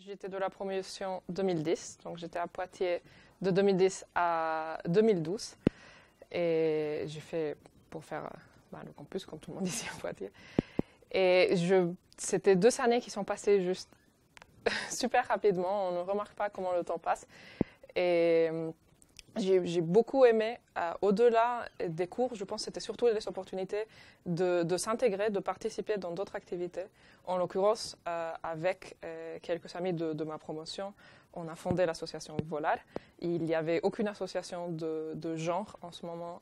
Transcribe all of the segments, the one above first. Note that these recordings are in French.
J'étais de la promotion 2010, donc j'étais à Poitiers de 2010 à 2012. Et j'ai fait pour faire le campus, comme tout le monde ici à Poitiers. Et c'était 2 années qui sont passées juste super rapidement. On ne remarque pas comment le temps passe. Et j'ai beaucoup aimé, au-delà des cours, je pense que c'était surtout les opportunités de s'intégrer, de participer dans d'autres activités. En l'occurrence, avec quelques amis de ma promotion, on a fondé l'association Volar. Il n'y avait aucune association de genre en ce moment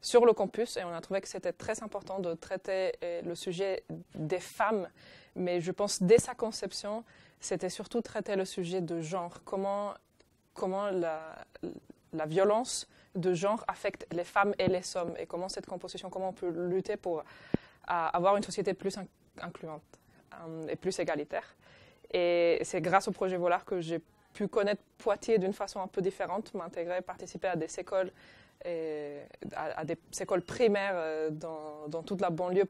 sur le campus et on a trouvé que c'était très important de traiter le sujet des femmes. Mais je pense dès sa conception, c'était surtout traiter le sujet de genre. Comment la violence de genre affecte les femmes et les hommes et comment cette composition, comment on peut lutter pour avoir une société plus incluante et plus égalitaire. Et c'est grâce au projet Volar que j'ai pu connaître Poitiers d'une façon un peu différente, m'intégrer, participer à des écoles, à des écoles primaires dans toute la banlieue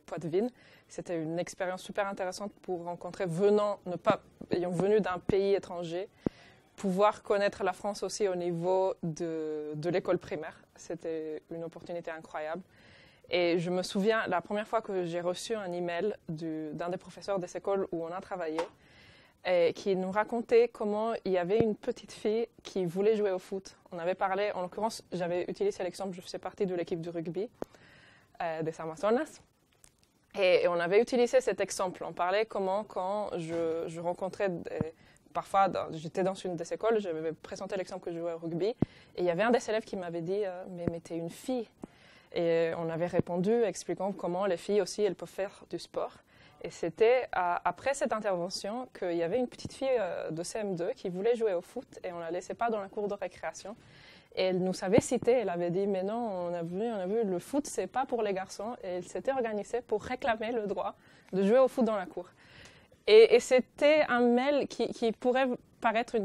poitevine. C'était une expérience super intéressante pour rencontrer, ayant venu d'un pays étranger, pouvoir connaître la France aussi au niveau de l'école primaire. C'était une opportunité incroyable. Et je me souviens, la première fois que j'ai reçu un email d'un des professeurs des écoles où on a travaillé, et qui nous racontait comment il y avait une petite fille qui voulait jouer au foot. On avait parlé, en l'occurrence, j'avais utilisé l'exemple, je faisais partie de l'équipe de rugby des Amazonas. Et on avait utilisé cet exemple. On parlait comment, quand je rencontrais parfois, j'étais dans une des écoles, j'avais présenté l'exemple que je jouais au rugby, et il y avait un des élèves qui m'avait dit mais t'es une fille. Et on avait répondu expliquant comment les filles aussi, elles peuvent faire du sport. Et c'était après cette intervention qu'il y avait une petite fille de CM2 qui voulait jouer au foot et on ne la laissait pas dans la cour de récréation. Et elle nous avait cité, elle avait dit mais non, on a vu, le foot c'est pas pour les garçons. Et elle s'était organisée pour réclamer le droit de jouer au foot dans la cour. Et c'était un mail qui pourrait paraître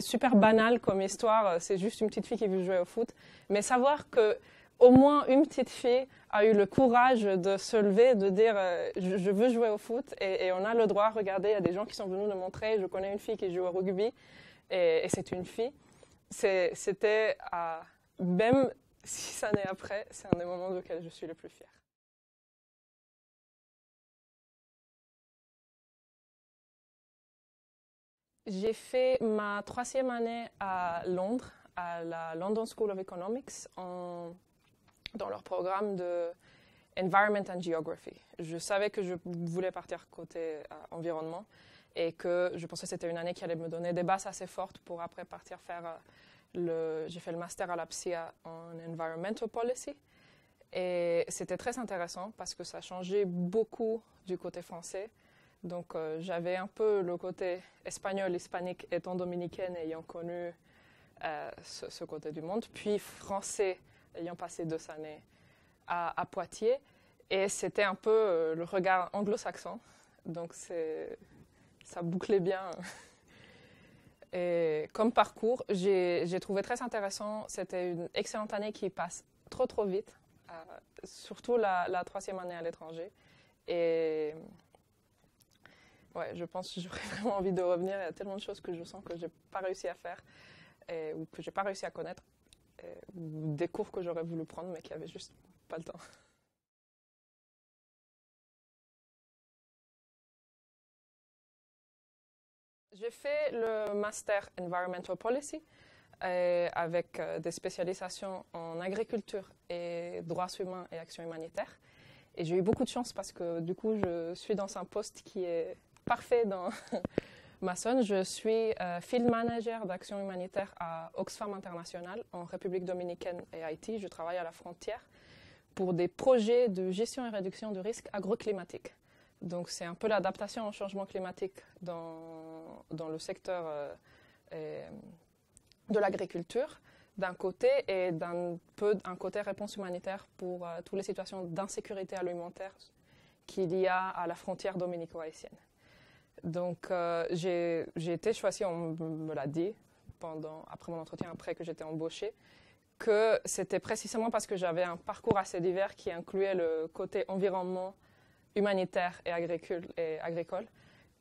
super banal comme histoire, c'est juste une petite fille qui veut jouer au foot. Mais savoir que au moins une petite fille a eu le courage de se lever, de dire je veux jouer au foot et on a le droit. Regardez, il y a des gens qui sont venus nous montrer. Je connais une fille qui joue au rugby et c'est une fille. C'était, même 6 années après, c'est un des moments auxquels je suis le plus fière. J'ai fait ma 3e année à Londres, à la London School of Economics, dans leur programme de Environment and Geography. Je savais que je voulais partir côté environnement et que je pensais que c'était une année qui allait me donner des bases assez fortes pour après partir faire j'ai fait le master à la PSIA en Environmental Policy. Et c'était très intéressant parce que ça changeait beaucoup du côté français. Donc j'avais un peu le côté espagnol, hispanique, étant dominicaine, ayant connu ce côté du monde, puis français, ayant passé 2 années à Poitiers. Et c'était un peu le regard anglo-saxon. Donc ça bouclait bien. Et comme parcours, j'ai trouvé très intéressant. C'était une excellente année qui passe trop vite, surtout la 3e année à l'étranger. Et ouais, je pense que j'aurais vraiment envie de revenir. Il y a tellement de choses que je sens que je n'ai pas réussi à faire ou que je n'ai pas réussi à connaître. Ou des cours que j'aurais voulu prendre mais qui n'avaient juste pas le temps. J'ai fait le Master Environmental Policy avec des spécialisations en agriculture et droits humains et actions humanitaires. Et j'ai eu beaucoup de chance parce que du coup, je suis dans un poste qui est parfait dans Mason. Je suis field manager d'action humanitaire à Oxfam International en République dominicaine et Haïti. Je travaille à la frontière pour des projets de gestion et réduction de risques agroclimatiques. Donc c'est un peu l'adaptation au changement climatique dans le secteur de l'agriculture d'un côté et d'un côté réponse humanitaire pour toutes les situations d'insécurité alimentaire qu'il y a à la frontière dominico-haïtienne. Donc j'ai été choisie, on me l'a dit après mon entretien, après que j'étais embauchée, que c'était précisément parce que j'avais un parcours assez divers qui incluait le côté environnement, humanitaire et agricole,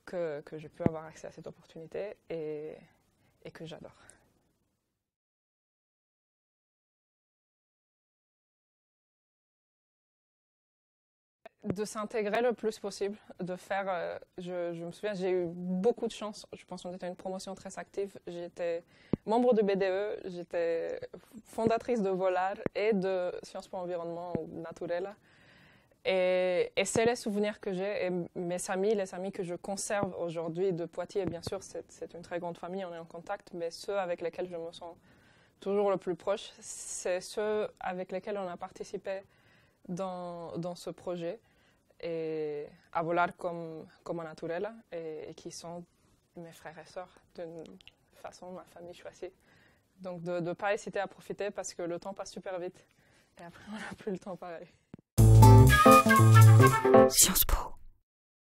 que j'ai pu avoir accès à cette opportunité et que j'adore. De s'intégrer le plus possible, de faire. Je me souviens, j'ai eu beaucoup de chance. Je pense qu'on était une promotion très active. J'étais membre de BDE, j'étais fondatrice de Volar et de Sciences Po Environnement ou Naturela. Et c'est les souvenirs que j'ai. Et les amis que je conserve aujourd'hui de Poitiers, bien sûr, c'est une très grande famille, on est en contact, mais ceux avec lesquels je me sens toujours le plus proche, c'est ceux avec lesquels on a participé dans ce projet. Et à Volar comme à Naturela, et qui sont mes frères et sœurs, d'une façon, ma famille choisie. Donc de ne pas hésiter à profiter parce que le temps passe super vite. Et après, on n'a plus le temps pareil. Sciences Po.